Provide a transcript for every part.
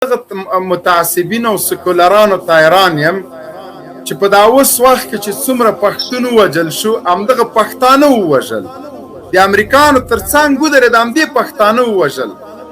متعصبین او سکولرانو تایران یم چې په دا اوس وخت کې چې څومره پښتون ووژل شو همدغه پښتانه ووژل د امریکانو تر څنګ ودرېد همدې پښتانه ووژل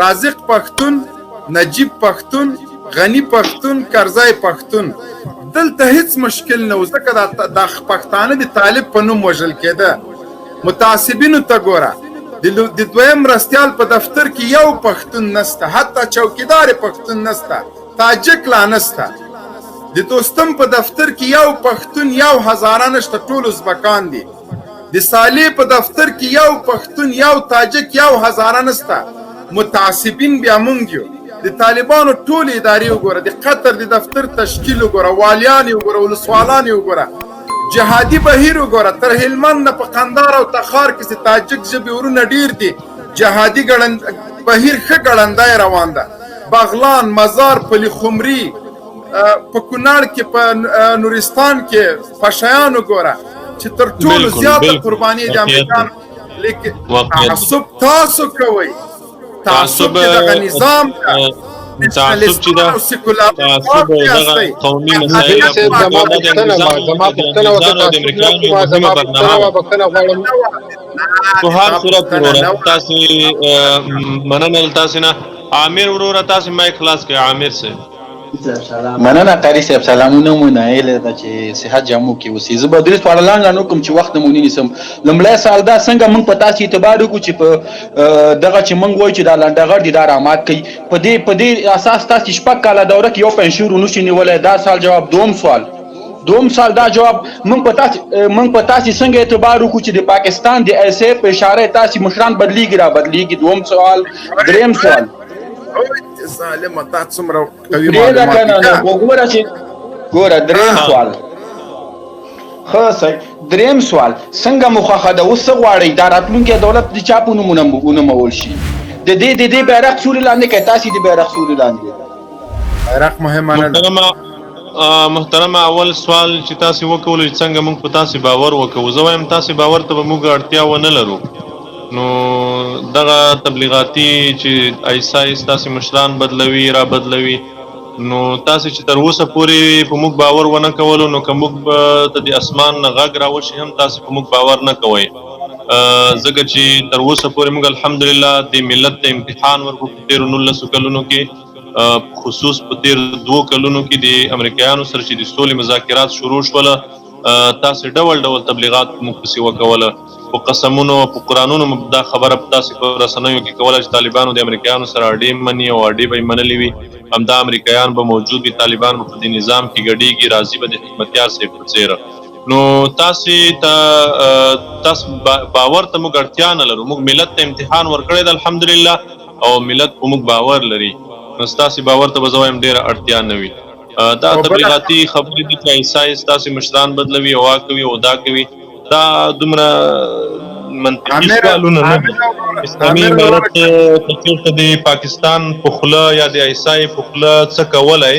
رازق پښتون نجیب پښتون غنی پښتون کرزی پښتون دلته هیڅ مشکل نه و ځکه دا پښتانه د طالب په نوم وژل کېده متعصبینو ته ګوره د دویم مرستیال په دفتر کې یو پښتون نسته حتی چوکیدار پښتون نسته تاجک لا نسته د دوستم په دفتر کې یو پښتون یو هزاره نشته ټول ازبکان دي د صالح په دفتر کې یو پښتون یو تاجک یو هزاره نسته متعصبین بیا مونږ یو د طالبانو ټول ادارې وګوره د قطر د دفتر تشکیل وګوره والیان وګوره ولسوالان وګوره جهادي بهیر وګوره تر هلمند نه په قندهار او تخار کې چې تاجک ژبې ورونه ډیر دي جهادي بهیر ښه ګړندی روان ده بغلان مزار پلي خمري په کونړ کې په نورستان کې پشیان وګوره چې تر ټولو زیاته قرباني د امریکانو لیکن تعصب تاسو کوئ تعصب کې دغه نظام تعصب چې دا تعصب دغه قومي مسایل په هر صورت وروره تاسو مننه تاسو نه عامر وروره تاسو ما اخلاص کړئ عامر سے مننه قاری صاحب سلامونه مو نه اله د چې صحت جامو کې وسی زه به درې سوال لاندې نو کوم چې وخت مونږ نیسم لمړی سال دا څنګه مونږ په تاسو اعتبار وکړو چې په دغه چې مونږ وایو چې دا لنډغر دي دا رامات کوي په دې اساس تاسو شپږ کاله دوره کې یو پنشور ونشي نیولای دا سال جواب دوم سال دا جواب مونږ په تاسو څنګه اعتبار وکړو چې د پاکستان د ایسه په اشاره تاسو مشران بدلیږي دوم سوال دریم سوال ظالم تا څومره کوي معلومات ګوره دریم سوال خاص دریم سوال څنګه مخه ده اوس غواړي دا راتلونکي دولت د چا په نومونه مول شي د دې بیرغ سوري لاندې کې تاسو د بیرغ سوري لاندې بیرغ مهمه نه محترم اول سوال چې تاسو وکول څنګه موږ په تاسو باور وکړو زه وایم تاسو باور ته موږ اړتیا ونه لرو نو دغه تبلیغاتی چې ایسای تاسو مشران بدلوي را بدلوي نو تاسو چې تر اوسه پورې په موږ باور ونه کولو نو کوم ته د اسمان نه غږ راوشي هم تاسو په موږ باور نه کوئ ځکه چې تر اوسه پورې موږ الحمدلله د ملت ته امتحان ورکو په 13 کلونو کې خصوص په 2 کلونو کې د امریکایانو سره چې د سولې مذاکرات شروع شول تاسو ډول تبلیغات موږ پسې وکوله په قسمونو په قرانونو دا خبره تاسو په رسنیو کې کوله چې طالبانو د امریکایانو سره اړې مني او اړې به منلې وي همدا امریکایان به موجود دي طالبان په دې نظام کې ګډيږي راضي به د حکمتیار صاحب په څیر نو تاسو باور ته موږ اړتیا نه لرو موږ ملت ته امتحان ورکړی د الحمدلله او ملت په موږ باور لري نو تاسو باور ته بزوایم ډیره اړتیا نه وي دا تبلیغاتی خبرې دي چې ایسای تاسو مشران بدلوي او کوي او دا کوي دا دومره منطقي سوالونه نه اسلامي امارت ته د پاکستان په خوله یا د ایسای په خوله څه کولای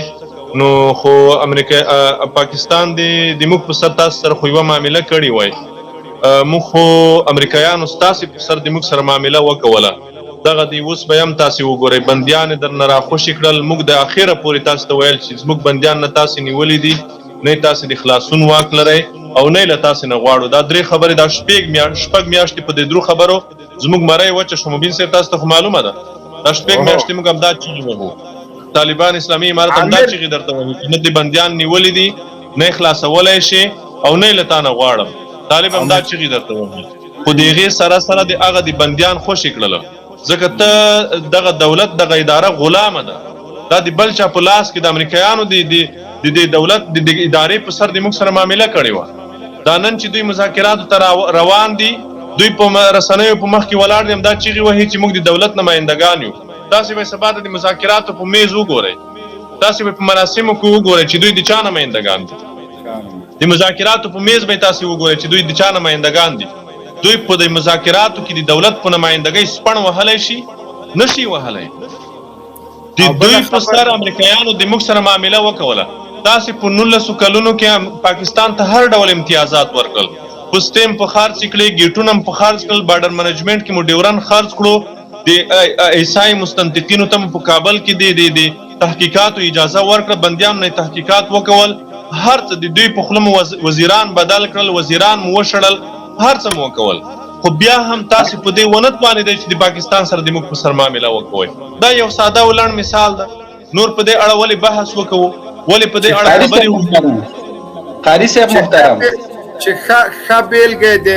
نو خو امریکا پاکستان د موږ په سر تاسو سره خو یو معامله کړې وای موږ خو امریکایانو تاسو په سر د موږ سره معامله وکوله دغه دی اوس به هم تاسو وګورئ بندیان در نه راخوشي کړل موږ د اخیره پورې تاسو ته ویل چې موږ بندیان نه تاسو نیولې دي نه تاسو د خلاصون واک لرئ او نه له تاسو نه غواړو دا درې خبرې دا شپږ میاشتې په دې درو خبرو زموږ مړی وچه شموبین سره تاسو ته معلومه ده دا شپږ میاشتې موږ هم دا چیږي وو طالبان اسلامي امارت هم دا چیږي درته وایي نه د بندیان نیولې دي نه خلاصولای شي او نه له تاسو غواړم طالب هم دا چیږي درته وایي خو دغه سره د هغه د بندیان خوشی کړل ځکه ته دغه دولت دغه اداره غلامه ده دا د بلچا په لاس کې د امریکایانو د دولت د ادارې په سر د موږ سره معامله کړې و دا نن چې دوی مذاکرات ته روان دي دوی په رسنیو په مخ کې ولاړ دي دا چیغي وهي چې موږ د دولت نمائندګان یو تاسو به سبا د مذاکرات په میز وګورئ تاسو به په مراسمو کې وګورئ چې دوی د چا نمائندګان دي د مذاکرات په میز به تاسو وګورئ چې دوی د چا نمائندګان دي دوی په د مذاکراتو کې د دولت په نمائندګۍ سپڼ وهلای شي نشي وهلای دوی په سر امریکایانو د موږ سره معامله وکوله تاسو په 19 کلونو کې پاکستان ته هر ډول امتیازات ورکړل پوسټیم په خارج کړي ګیټونم په خارج کړل بارډر منیجمنت کې مو ډیورن خارج کړو د ایسای مستنطقینو ته په کابل کې دی تحقیقاتو اجازه ورکړه، بندیانو نه تحقیقات وکول، هر څه د دوی په خوله مو وزیران بدل کړل، وزیران مو وشړل، هر څه مو وکول، خو بیا هم تاسو په دې ونه توانېدئ چې د پاکستان سره د موږ په سر معامله وکوئ. دا یو ساده او لنډ مثال ده. نور په دې اړه ولې بحث وکړو، ولې په دې اړه خبرې وکړو؟ قاری صاحب محترم، چې ښه بیلګه د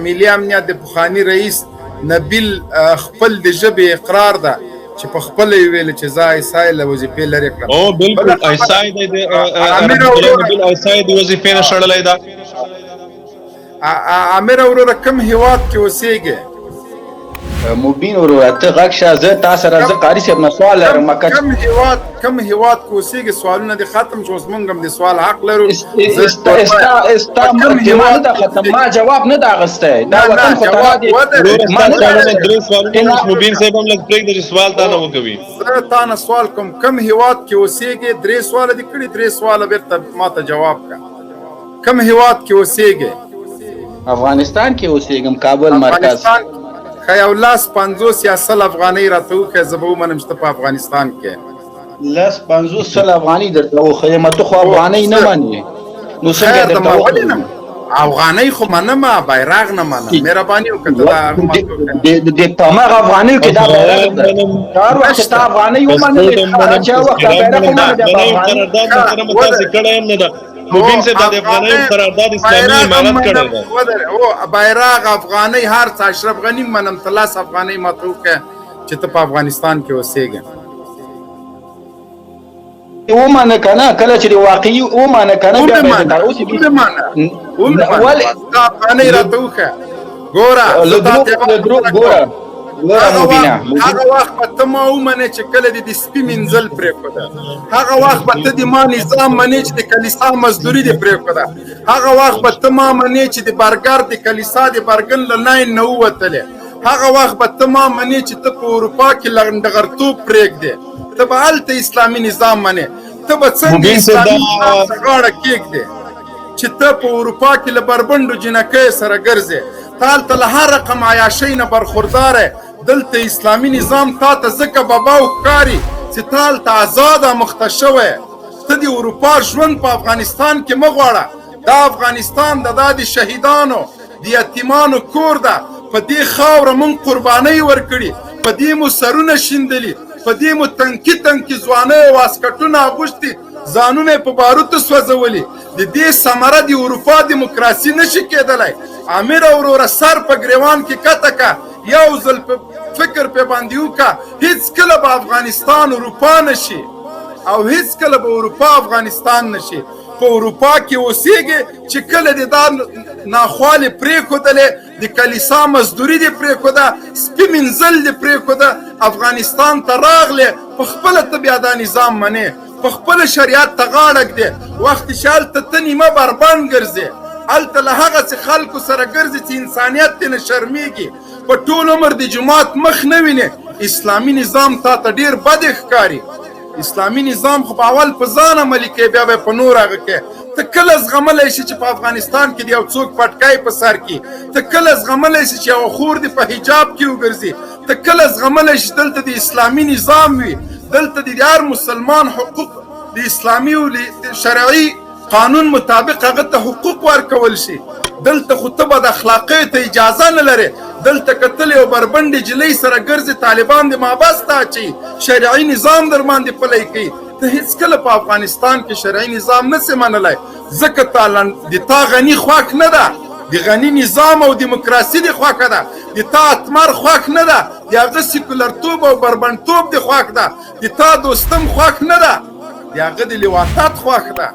ملي امنیت د پخواني رئیس نبیل خپل د ژبې اقرار ده چې په خپل ویل چې زه ایسای له وظیفې لرې کړم. او بالکل ایسای د نبیل ایسای د وظیفې نه شړلی ده. امیر وروره کوم هیواد کې اوسېږې؟ مبین وروره ته غږ شه، زه تا سره زه قاری صاحب نه سوال لرم. کوم هیواد کې اوسېږې؟ سوالونه دې ختم شو، اوس موږ هم د سوال حق لرو. ستا مخکې ما نه ده ختم، ما جواب نه ده اخیستی. دا وطن خو ته درې سوالونه مبین صاحب هم لږ پرېږده چې سوال تا نه وکوي. زه تا نه سوال کوم کوم هیواد کې اوسېږې؟ 3 سواله دې کړي، 3 سواله بېرته ما ته جواب کړه. کوم هیواد کې اوسېږې؟ افغانستان کې اوسېږم، کابل مرکز. ښه یو 50 یا 100 افغانۍ راته وښیه، زه به ومنم چې ته په افغانستان کې 50 افغانۍ درته وښیم. ته خو افغانۍ نه منې، نو څنګه درته وښیم؟ افغانۍ خو منمه، بیرغ نه منم. مهرباني وکړه د په هماغه افغانیو کې دا بیرغ ده. هر وخت چې ته افغانۍ ومنې، هر چا وخت دا بیرغ ومنې، دا به افغانۍ. مبین صاحب د افغانۍ قرارداد اسلامي امارت کړی ده. او بیرغ افغانۍ هر څه اشرف غنی منم. ته 10 افغانۍ ماته وکړه چې ته په افغانستان کې اوسېږې. ومنه که نه، کله چې واقعي ومنه که نه، بیا به ولې افغانۍ راته وکړه. ګوره هغه وخت به ته ما ومنې چې کله دې د سپي مینځل پرېښوده، هغه وخت به ته د ما نظام منې چې د کلیسا مزدوري دې پرېښوده، هغه وخت به ته ما منې چې د برګر د کلیسا د برګن له لاین نه ووتلې، هغه وخت به ته ما منې چې ته په اروپا کې لنډغرتوب پرېږدې، ته به هلته اسلامي نظام منې. ته به څنګه اسلامي نظام ته غاړه کېږدې چې ته په اروپا کې له بربنډو جنکیو سره ګرځې، ته هلته له هر رقم عیاشۍ نه برخورداره. دلته اسلامي نظام تا ته ځکه باباو ښکاري چې تا هلته ازاده مخته شوی. ته د اروپا ژوند په افغانستان کې مه غواړه. دا افغانستان د شهیدانو د یتیمانو کور ده. په دې خاوره مونږ قربانۍ ورکړي، په دې مو سرونه شیندلي، په دې مو تنکي ځوانۍ او واسکټونه اغوښتي، ځانونه یې په باروتو سوځولي. د دې ثمره د اروپا دیموکراسي نشي کېدلی. امیر وروره سر په ګریوان کې کته که، یو ځل فکر پې باندې وکړه، هېڅکله به افغانستان اروپا نشي او هېڅکله به اروپا افغانستان نشي. په اروپا کې اوسېږې چې کله دې دا ناخوالې پرېښودلې، د کلیسا مزدوري دې پرېښوده، سپي مینځل دې پرېښوده، افغانستان ته راغلې، په خپله ته بیا دا نظام منې، په خپله شریعت ته غاړه ږدې. وخت چې هلته ته نیمه بربند ګرځې، هلته له هغسې خلکو سره ګرځې چې انسانیت دې نه شرمېږي، په ټول عمر د جماعت مخ نه وینې. اسلامي نظام تا ته ډېر بد ښکاري. اسلامي نظام خو په اول په ځان عملي کوي، بیا به په نور هغه کوي. ته کله زغملی شي چې په افغانستان کې د یو څوک پټکی په سر کړي؟ ته کله زغملی شي چې یوه خور دې په حجاب کې وګرځي؟ ته کله زغملی شي دلته د اسلامي نظام وي، دلته د هر مسلمان حقوق د اسلامي او شرعي قانون مطابق هغه ته حقوق ورکول شي؟ دلته خو ته بد اخلاقۍ ته اجازه نه لرې. دلته که ته له یو بربنډې جلۍ سره ګرځې، طالبان دې محبس ته اچوي، شرعي نظام در باندې پلی کوي. ته هېڅکله په افغانستان کې شرعي نظام نه سې منلی، ځکه د تا غني خوښ نه ده، د غني نظام او دیموکراسي دې خوښه ده، د تا اتمر خوښ نه ده، د هغه سیکولرتوب او بربنډتوب دې خوښ ده، د تا دوستم خوښ نه ده، د هغه د لواطت خوښ ده.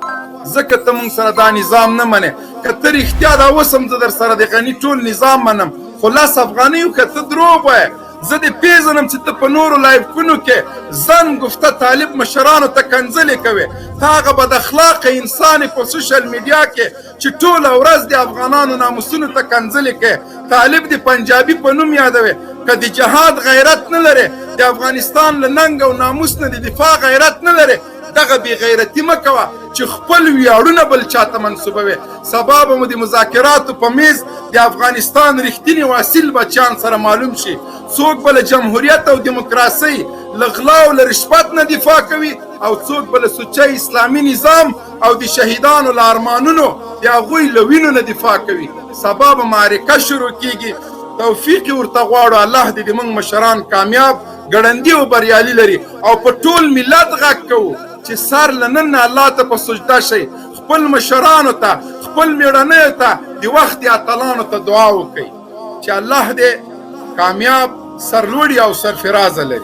ځکه ته مونږ سره دا نظام نه منې. که ته رښتیا دا اوس هم زه در سره د غني ټول نظام منم، خو 10 افغانیو که ته دروغ وایې، زه دې پېژنم چې ته په نورو لایفونو کې زن گفته طالب مشرانو ته کنځلې کوې. ته هغه بد اخلاقه انسان په سوشل میډیا کې چې ټوله ورځ د افغانانو ناموسونو ته کنځلې کوې. طالب د پنجابي په نوم یادوې. که د جهاد غیرت نه لرې، د افغانستان له ننګ او ناموس نه د دفاع غیرت نه لرې، دغه بې غیرتي مه کوه چې خپل ویاړونه بل چاته منسوبوي. سبا به مو د مذاکراتو په میز د افغانستان رښتینې او اصیل بچیان سره معلوم شي. څوک به له جمهوریت او دیموکراسۍ له غلا او له رشوت نه دفاع کوي، او څوک بل سوچه اسلامي نظام او د شهیدانو له ارمانونو د هغوی له وینو نه دفاع کوي. سبا به معرکه شروع کیږي. توفیق ورته غواړو. الله دې موږ مشران کامیاب ګړندي او بریالي لري او په ټول ملت غږ کوو چې سر له نن نه الله ته په سجده شئ. خپل مشرانو ته، خپل میړنیو ته، د وخت اتلانو ته دعا وکړئ چې الله دې کامیاب، سرلوړي او سرفرازه لري.